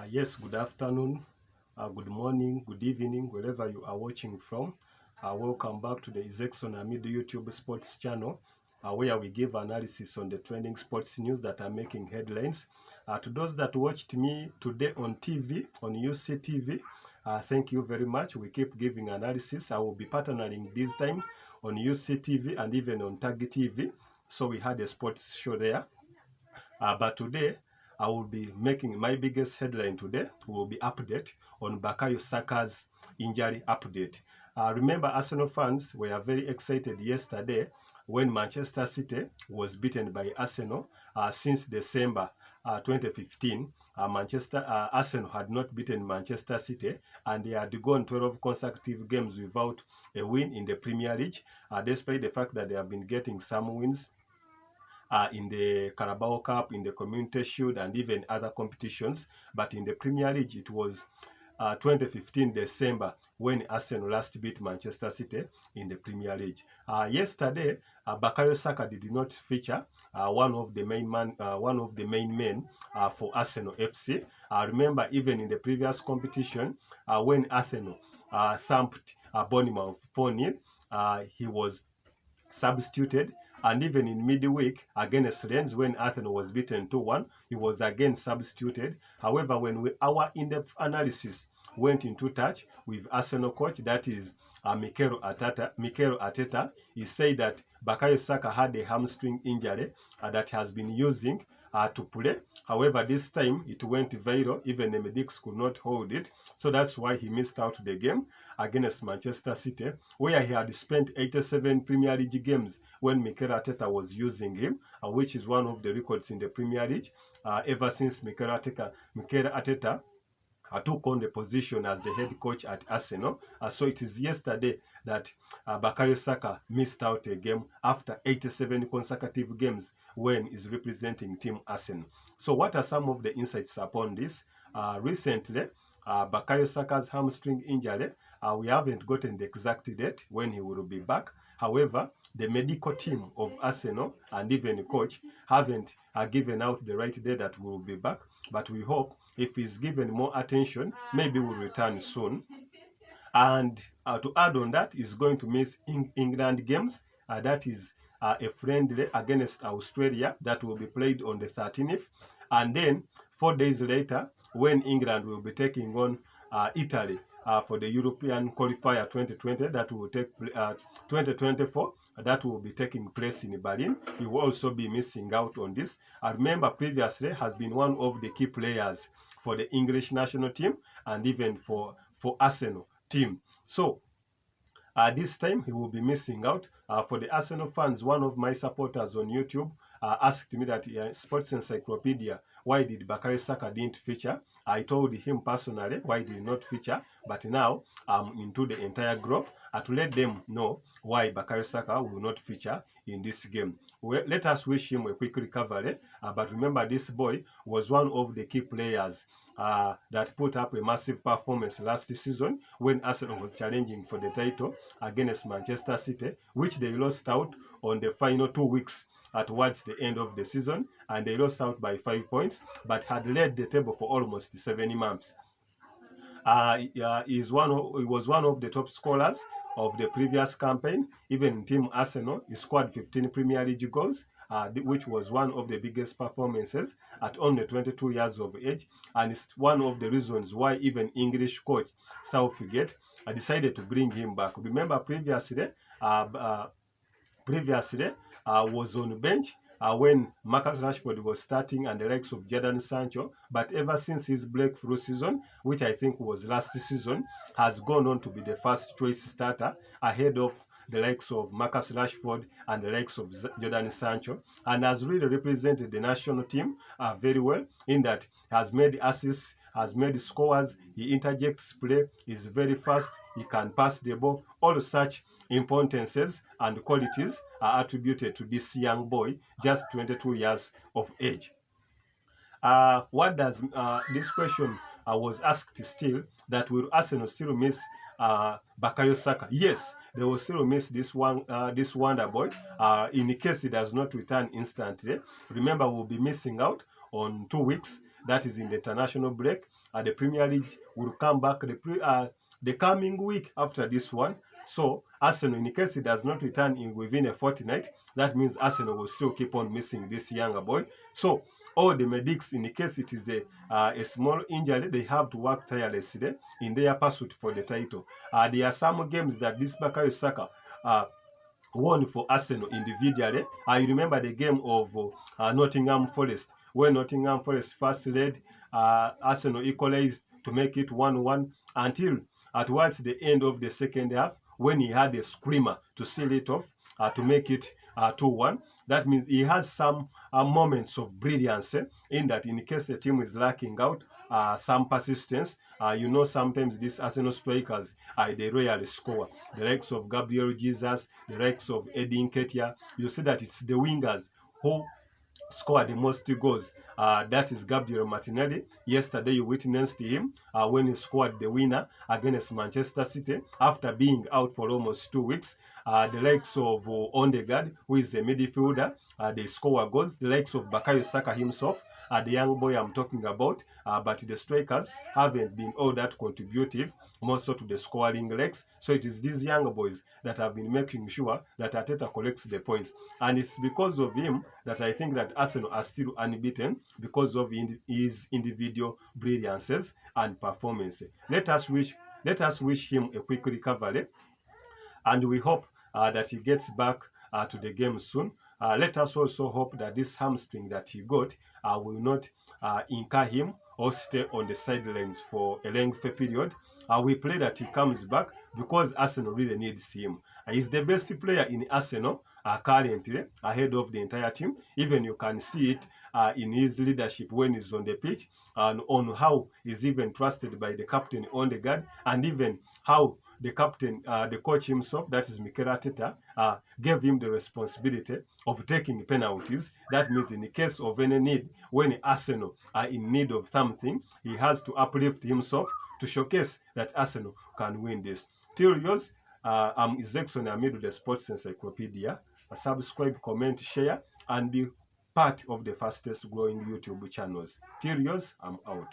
Yes, good afternoon, good morning, good evening, wherever you are watching from. Welcome back to the Izekson Amid YouTube Sports channel, where we give analysis on the trending sports news that are making headlines. To those that watched me today on TV, on UC TV, thank you very much. We keep giving analysis. I will be partnering this time on UC TV and even on Tag TV. So we had a sports show there. But today, I will be making my biggest headline today will be update on Bukayo Saka's injury update. Remember, Arsenal fans were very excited yesterday when Manchester City was beaten by Arsenal since December 2015. Arsenal had not beaten Manchester City, and they had gone 12 consecutive games without a win in the Premier League, despite the fact that they have been getting some wins in the Carabao Cup, in the Community Shield, and even other competitions. But in the Premier League, it was 2015 December when Arsenal last beat Manchester City in the Premier League. Yesterday, Bukayo Saka did not feature, one of the main men for Arsenal FC. Remember, even in the previous competition, when Arsenal thumped Bournemouth 4-0, he was substituted, and even in midweek against Rennes when Arsenal was beaten 2-1, he was again substituted. However, when our in-depth analysis went into touch with Arsenal coach, that is Mikel Arteta, he said that Bukayo Saka had a hamstring injury that has been using to play. However, this time it went viral. Even the medics could not hold it. So that's why he missed out the game against Manchester City, where he had spent 87 Premier League games when Mikel Arteta was using him, which is one of the records in the Premier League ever since Mikel Arteta took on the position as the head coach at Arsenal. So it is yesterday that Bukayo Saka missed out a game after 87 consecutive games when he's representing Team Arsenal. So what are some of the insights upon this? Recently, Bukayo Saka's hamstring injury, we haven't gotten the exact date when he will be back. However, the medical team of Arsenal and even the coach haven't given out the right day that we will be back. But we hope if he's given more attention, maybe we'll return soon. And to add on that, he's going to miss England games. That is a friendly against Australia that will be played on the 13th. And then 4 days later, when England will be taking on Italy for the European qualifier 2020 that will take 2024 that will be taking place in Berlin. He will also be missing out on this. I remember previously has been one of the key players for the English national team and even for Arsenal team. So this time he will be missing out. For the Arsenal fans, one of my supporters on YouTube asked me that Sports Encyclopedia, why did Bukayo Saka didn't feature? I told him personally why did he not feature, but now I'm into the entire group to let them know why Bukayo Saka will not feature in this game. Well, let us wish him a quick recovery, but remember this boy was one of the key players that put up a massive performance last season when Arsenal was challenging for the title against Manchester City, which they lost out on the final 2 weeks towards the end of the season, and they lost out by 5 points, but had led the table for almost 7 months. He was one of the top scorers of the previous campaign. Even in Team Arsenal, he scored 15 Premier League goals, which was one of the biggest performances at only 22 years of age, and it's one of the reasons why even English coach Southgate decided to bring him back. Remember previously, was on the bench when Marcus Rashford was starting and the likes of Jadon Sancho, but ever since his breakthrough season, which I think was last season, has gone on to be the first choice starter ahead of the likes of Marcus Rashford and the likes of Jadon Sancho, and has really represented the national team very well in that he has made assists, has made scores, he interjects play, is very fast, he can pass the ball. All such importances and qualities are attributed to this young boy, just 22 years of age. What does this question was asked still, that will Arsenal still miss Bukayo Saka? Yes, they will still miss this wonder boy in case he does not return instantly. Remember, we'll be missing out on 2 weeks that is in the international break. The Premier League will come back the coming week after this one. So Arsenal, in case he does not return within a fortnight, that means Arsenal will still keep on missing this younger boy. So all the medics, in case it is a small injury, they have to work tirelessly in their pursuit for the title. There are some games that this Bukayo Saka won for Arsenal individually. I remember the game of Nottingham Forest, when Nottingham Forest first led, Arsenal equalized to make it 1-1 until towards the end of the second half, when he had a screamer to seal it off, to make it 2-1. That means he has some moments of brilliance in that, in case the team is lacking out some persistence. You know, sometimes these Arsenal strikers, they rarely score. The likes of Gabriel Jesus, the likes of Eddie Nketiah, you see that it's the wingers who scored the most goals. That is Gabriel Martinelli. Yesterday you witnessed him when he scored the winner against Manchester City after being out for almost 2 weeks. The likes of Ondegaard, who is a midfielder, they score goals. The likes of Bukayo Saka himself, the young boy I'm talking about, but the strikers haven't been all that contributive, more so to the scoring legs. So it is these young boys that have been making sure that Arteta collects the points. And it's because of him that I think that Arsenal are still unbeaten, because of his individual brilliances and performance. Let us wish him a quick recovery, and we hope that he gets back to the game soon. Let us also hope that this hamstring that he got will not incur him or stay on the sidelines for a lengthy period. We pray that he comes back, because Arsenal really needs him. He's the best player in Arsenal currently, ahead of the entire team. Even you can see it in his leadership when he's on the pitch, and on how he's even trusted by the captain Ondegaard, and even how the captain, the coach himself, that is Mikel Arteta, gave him the responsibility of taking penalties. That means in the case of any need, when Arsenal are in need of something, he has to uplift himself to showcase that Arsenal can win this. Till yours, I'm Izekson Amidu, the Sports Encyclopedia. Subscribe, comment, share, and be part of the fastest growing YouTube channels. Till yours, I'm out.